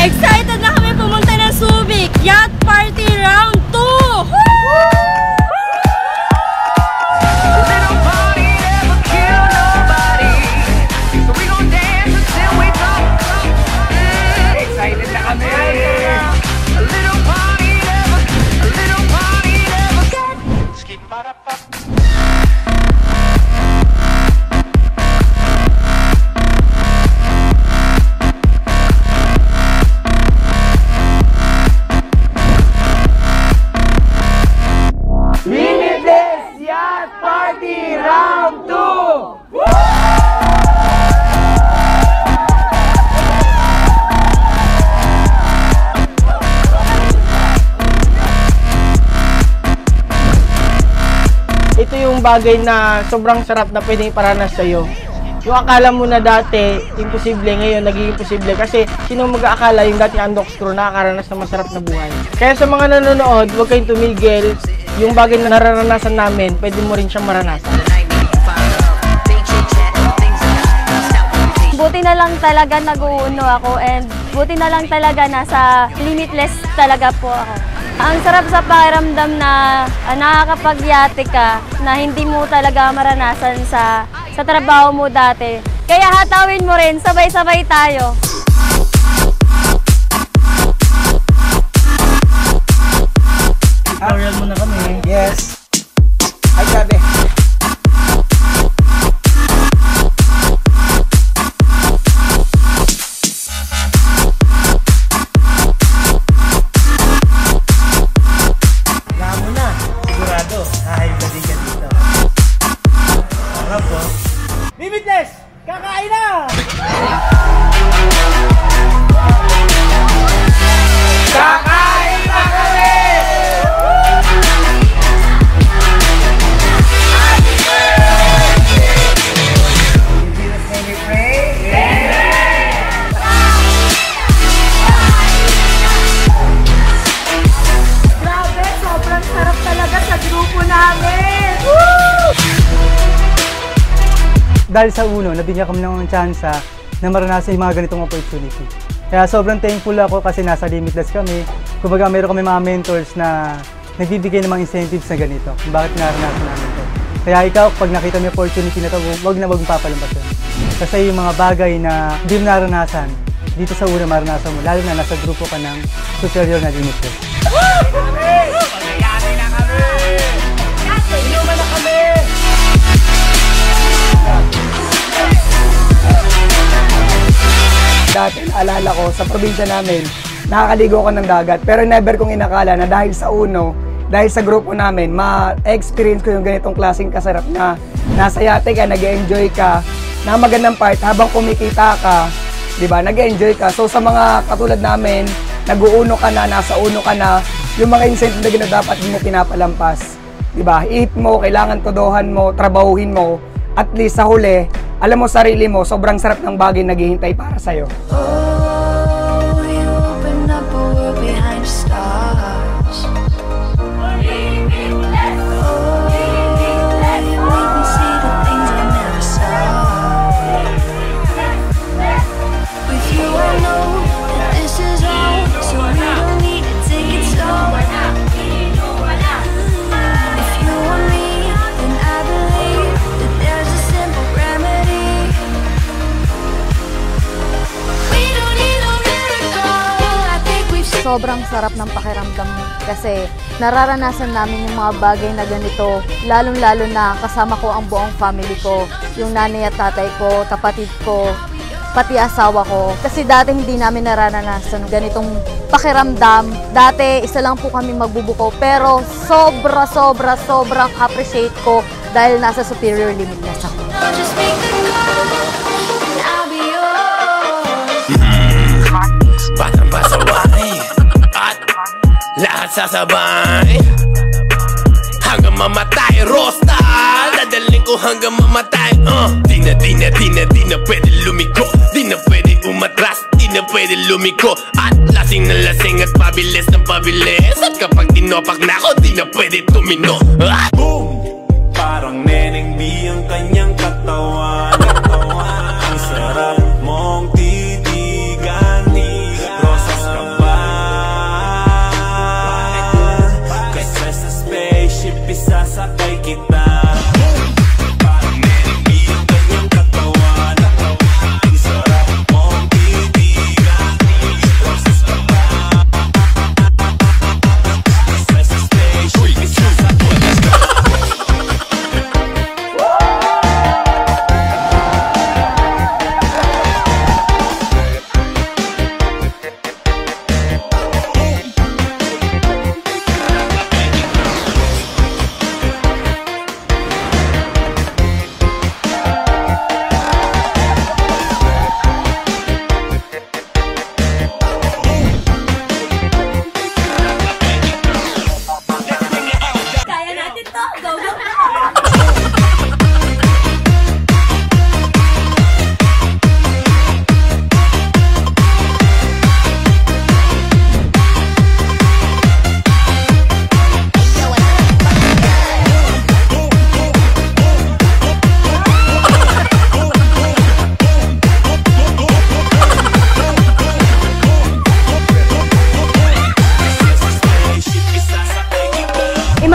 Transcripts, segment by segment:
Excited na kami pumunta ng Subic Yacht Party Round 2! Excited na kami! Limitless Yacht Party Round 2! Ito yung bagay na sobrang sarap na pwedeng iparanas sa'yo. Yung akala mo na dati, imposible, ngayon naging imposible. Kasi sino mag-aakala yung dating Undox crew nakakaranas ng masarap na buhay. Kaya sa mga nanonood, huwag kayong tumigil. Yung bagay na nararanasan namin, pwede mo rin siyang maranasan. Buti na lang talaga nag-uuno ako and buti na lang talaga nasa limitless talaga po ako. Ang sarap sa pakiramdam na nakakapagyate ka na hindi mo talaga maranasan sa trabaho mo dati. Kaya hatawin mo rin, sabay-sabay tayo. Tutorial mo na kami. Yes. Ay, sabi. Lamo na. Sigurado. Hahayag na din ka dito. Harap po. Limitless! Kakain na! Kakain na kami! Dahil sa uno, nabigyan kami ng tsansa na maranasan yung mga ganitong opportunity. Kaya sobrang thankful ako kasi nasa Limitless kami. Kumbaga meron kami mga mentors na nagbibigay ng mga incentives na ganito. Kung bakit naranasan namin ito. Kaya ikaw, pag nakita mo yung opportunity na ito, huwag na papalampasin. Kasi yung mga bagay na hindi mo naranasan, dito sa uno maranasan mo, lalo na nasa grupo ka ng superior na Limitless. Pagkayari na kami! Inuman na kami! Dati, naalala ko, sa probinsya namin, nakakaligo ko ng dagat. Pero never kong inakala na dahil sa uno, dahil sa grupo namin, ma-experience ko yung ganitong klaseng kasarap na nasa yate ka, nag-enjoy ka, na magandang part, habang kumikita ka, di ba, nag-enjoy ka. So sa mga katulad namin, nag-uuno ka na, nasa uno ka na, yung mga incentive na dapat mo pinapalampas. Di ba, eat mo, kailangan todohan mo, trabahuhin mo, at least sa huli, alam mo sarili mo, sobrang sarap ng bagay naghihintay para sa'yo. Oh, you open up a world behind the stars. Oh, you make me see the things I never saw. With you I know that this is all, so we don't need to take it slow. If you want me, then I believe that there's a simple remedy. We don't need no miracle. I think we've seen. Sobrang sarap ng pakiramdam kasi nararanasan namin yung mga bagay na ganito, lalong-lalo na kasama ko ang buong family ko, yung nanay at tatay ko, kapatid ko, pati asawa ko. Kasi dati hindi namin nararanasan ganitong pakiramdam. Dati isa lang po kami magbubuko pero sobrang appreciate ko dahil nasa superior Limitless ako. Just make the call and I'll be yours. Batang pasaway at lahat sasabay hanggang mamatay. Rosta dadaling ko hanggang mamatay. Di na pwede lumiko, di na pwede umatras, di na pwede lumiko. At lasing na lasing at pabilis ng pabilis. At kapag tinopak na ako, di na pwede tumino. Boom! Parang Neneng B ang kanyang katawan. Ang sarap mong titigan, rosas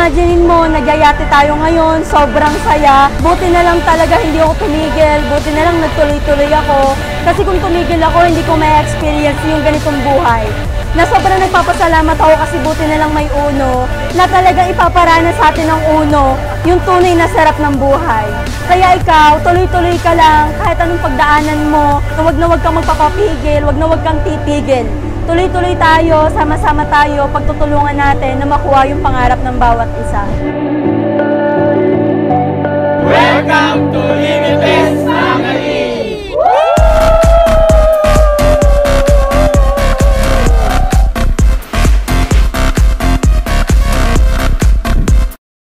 Imaginin mo, nagyayate tayo ngayon, sobrang saya. Buti na lang talaga hindi ako tumigil, buti na lang nagtuloy-tuloy ako. Kasi kung tumigil ako, hindi ko may experience yung ganitong buhay. Na sobrang nagpapasalamat ako kasi buti na lang may Uno na talagang ipaparana sa atin ng Uno yung tunay na sarap ng buhay. Kaya ikaw, tuloy-tuloy ka lang kahit anong pagdaanan mo, na wag kang magpapapigil, wag kang titigil. Tuloy-tuloy tayo, sama-sama tayo, pagtutulungan natin na makuha yung pangarap ng bawat isa. Welcome to Limitless